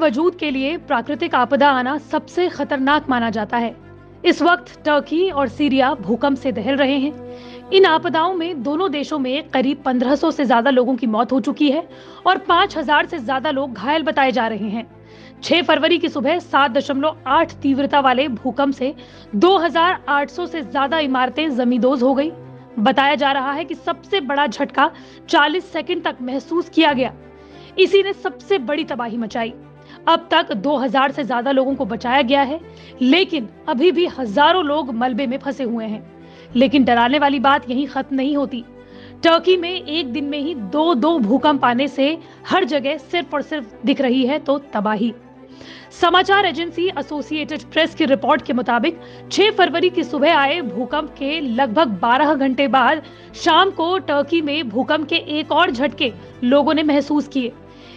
वजूद के लिए प्राकृतिक आपदा आना सबसे खतरनाक माना जाता है। इस वक्त टर्की और सीरिया भूकंप से दहल रहे हैं। इन आपदाओं में दोनों देशों में करीब 1500 से ज्यादा लोगों की मौत हो चुकी है और 5000 से ज्यादा लोग घायल बताए जा रहे हैं। 6 फरवरी की सुबह 7.8 तीव्रता वाले भूकंप से 2800 से ज्यादा इमारतें जमींदोज हो गई। बताया जा रहा है कि सबसे बड़ा झटका 40 सेकंड तक महसूस किया गया। इसी ने सबसे बड़ी तबाही मचाई। अब तक 2000 से ज्यादा लोगों को बचाया गया है, लेकिन अभी भी हजारों लोग मलबे में फंसे हुए हैं। लेकिन डराने वाली बात यहीं खत्म नहीं होती। टर्की में एक दिन में ही दो भूकंप आने से हर जगह सिर्फ और सिर्फ दिख रही है तो तबाही। समाचार एजेंसी एसोसिएटेड प्रेस की रिपोर्ट के मुताबिक 6 फरवरी की सुबह आए भूकंप के लगभग 12 घंटे बाद शाम को टर्की में भूकंप के एक और झटके लोगों ने महसूस किए।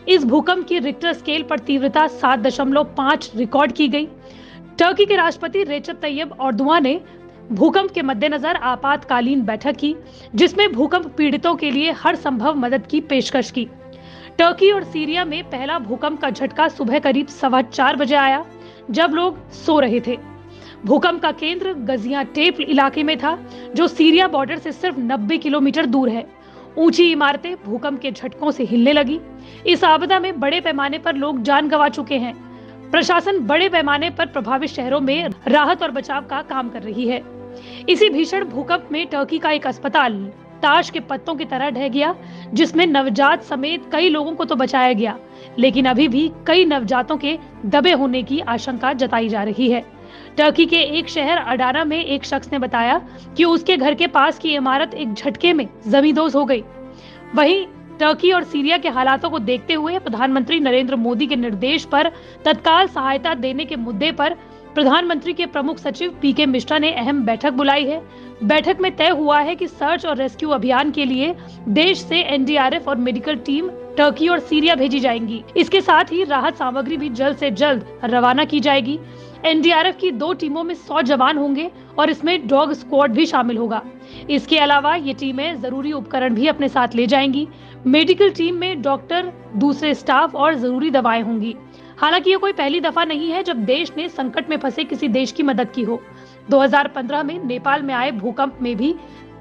इस भूकंप की रिक्टर स्केल पर तीव्रता 7.5 रिकॉर्ड की गई। टर्की के राष्ट्रपति रेचेप तैयब एर्दोगान ने भूकंप के मद्देनजर आपातकालीन बैठक की, जिसमें भूकंप पीड़ितों के लिए हर संभव मदद की पेशकश की। टर्की और सीरिया में पहला भूकंप का झटका सुबह करीब 4:15 बजे आया, जब लोग सो रहे थे। भूकंप का केंद्र गाजियान्तेप इलाके में था, जो सीरिया बॉर्डर से सिर्फ 90 किलोमीटर दूर है। ऊंची इमारतें भूकंप के झटकों से हिलने लगी। इस आपदा में बड़े पैमाने पर लोग जान गंवा चुके हैं। प्रशासन बड़े पैमाने पर प्रभावित शहरों में राहत और बचाव का काम कर रही है। इसी भीषण भूकंप में टर्की का एक अस्पताल ताश के पत्तों की तरह ढह गया, जिसमें नवजात समेत कई लोगों को तो बचाया गया, लेकिन अभी भी कई नवजातों के दबे होने की आशंका जताई जा रही है। टर्की के एक शहर अडाना में एक शख्स ने बताया कि उसके घर के पास की इमारत एक झटके में जमींदोज हो गई। वहीं टर्की और सीरिया के हालातों को देखते हुए प्रधानमंत्री नरेंद्र मोदी के निर्देश पर तत्काल सहायता देने के मुद्दे पर प्रधानमंत्री के प्रमुख सचिव पीके मिश्रा ने अहम बैठक बुलाई है। बैठक में तय हुआ है कि सर्च और रेस्क्यू अभियान के लिए देश से एनडीआरएफ और मेडिकल टीम टर्की और सीरिया भेजी जाएंगी। इसके साथ ही राहत सामग्री भी जल्द से जल्द रवाना की जाएगी। एनडीआरएफ की 2 टीमों में 100 जवान होंगे और इसमें डॉग स्क्वाड भी शामिल होगा। इसके अलावा ये टीमें जरूरी उपकरण भी अपने साथ ले जाएंगी। मेडिकल टीम में डॉक्टर, दूसरे स्टाफ और जरूरी दवाएं होंगी। हालांकि ये कोई पहली दफा नहीं है जब देश ने संकट में फंसे किसी देश की मदद की हो। 2015 में नेपाल में आए भूकंप में भी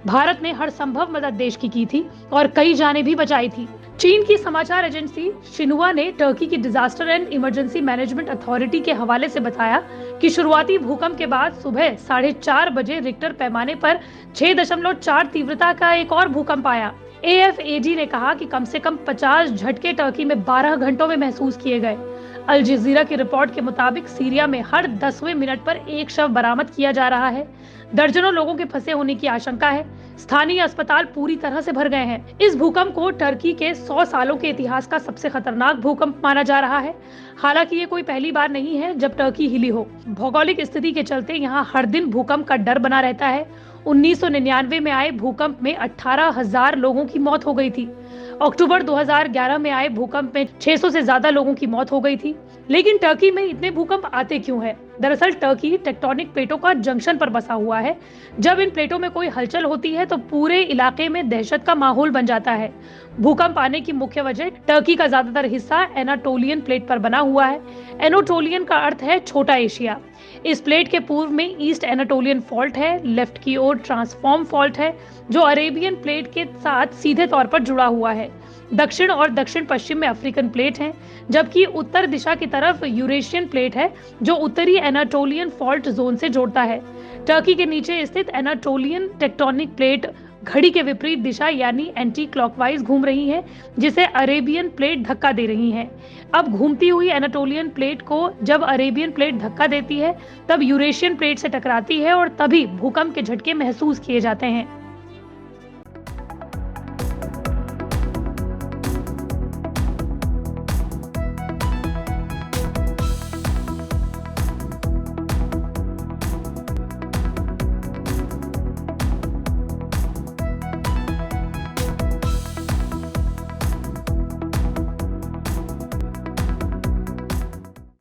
भारत ने हर संभव मदद देश की थी और कई जानें भी बचाई थी। चीन की समाचार एजेंसी शिन्हुआ ने टर्की की disaster and emergency management authority के हवाले से बताया कि शुरुआती भूकंप के बाद सुबह 4:30 बजे रिक्टर पैमाने पर 6.4 तीव्रता का एक और भूकंप आया। एएफएडी ने कहा कि कम से कम 50 झटके टर्की में 12 घंटों में महसूस किए गए। अल जजीरा की रिपोर्ट के मुताबिक सीरिया में हर 10वें मिनट पर एक शव बरामद किया जा रहा है। दर्जनों लोगों के फंसे होने की आशंका है। स्थानीय अस्पताल पूरी तरह से भर गए हैं। इस भूकंप को टर्की के 100 सालों के इतिहास का सबसे खतरनाक भूकंप माना जा रहा है। हालांकि ये कोई पहली बार नहीं है जब टर्की हिली हो। भौगोलिक स्थिति के चलते यहाँ हर दिन भूकंप का डर बना रहता है। 1999 में आए भूकंप में 18,000 लोगों की मौत हो गई थी। अक्टूबर 2011 में आए भूकंप में 600 से ज्यादा लोगों की मौत हो गई थी। लेकिन टर्की में इतने भूकंप आते क्यों हैं? दरअसल टर्की टेक्टोनिक प्लेटों का जंक्शन पर बसा हुआ है। जब इन प्लेटों में कोई हलचल होती है तो पूरे इलाके में दहशत का माहौल बन जाता है। भूकंप आने की मुख्य वजह टर्की का ज्यादातर हिस्सा एनाटोलियन प्लेट पर बना हुआ है। एनाटोलियन का अर्थ है छोटा एशिया। इस प्लेट के पूर्व में ईस्ट एनाटोलियन फॉल्ट है, लेफ्ट की ओर ट्रांसफॉर्म फॉल्ट है, जो अरेबियन प्लेट के साथ सीधे तौर पर जुड़ा हुआ है। दक्षिण और दक्षिण पश्चिम में अफ्रीकन प्लेट है, जबकि उत्तर दिशा की तरफ यूरेशियन प्लेट है, जो उत्तरी एनाटोलियन फॉल्ट जोन से जोड़ता है। टर्की के नीचे स्थित एनाटोलियन टेक्टोनिक प्लेट घड़ी के विपरीत दिशा यानी एंटी क्लॉकवाइज घूम रही है, जिसे अरेबियन प्लेट धक्का दे रही है। अब घूमती हुई एनाटोलियन प्लेट को जब अरेबियन प्लेट धक्का देती है, तब यूरेशियन प्लेट से टकराती है और तभी भूकंप के झटके महसूस किए जाते हैं।